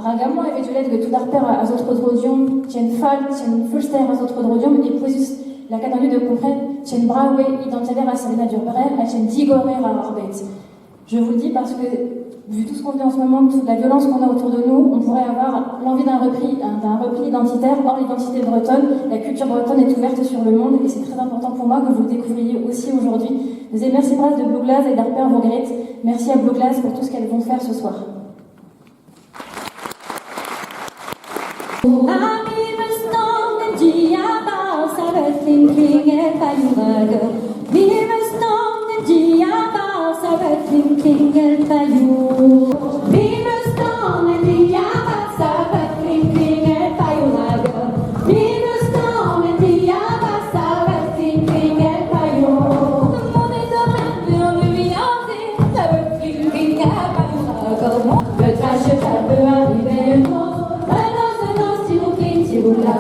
Ragammo e veggiolet che tu dar per az outro drodium, tien fal, tien fulster az outro drodium, et poesus la canaliu de compret, tien brawe identitaire à Salina d'Urberer, a tien digorer à Arbeit. Je vous le dis parce que, vu tout ce qu'on vit en ce moment, toute la violence qu'on a autour de nous, on pourrait avoir l'envie d'un repli identitaire. Or, l'identité bretonne, la culture bretonne est ouverte sur le monde et c'est très important pour moi que vous le découvriez aussi aujourd'hui. Nous merci Bras de Blue Glass et d'Arper Vogret. Merci à Blue Glass pour tout ce qu'elles vont faire ce soir. Klingel Payu. Vive stan en diabasa, klingel Payu lager. Vive stan en diabasa, klingel Payu. Mon est de rêve, on lui a dit, ça veut klingel Payu lager. Le trash peut arriver un jour, un an, si vous clignez, si vous la.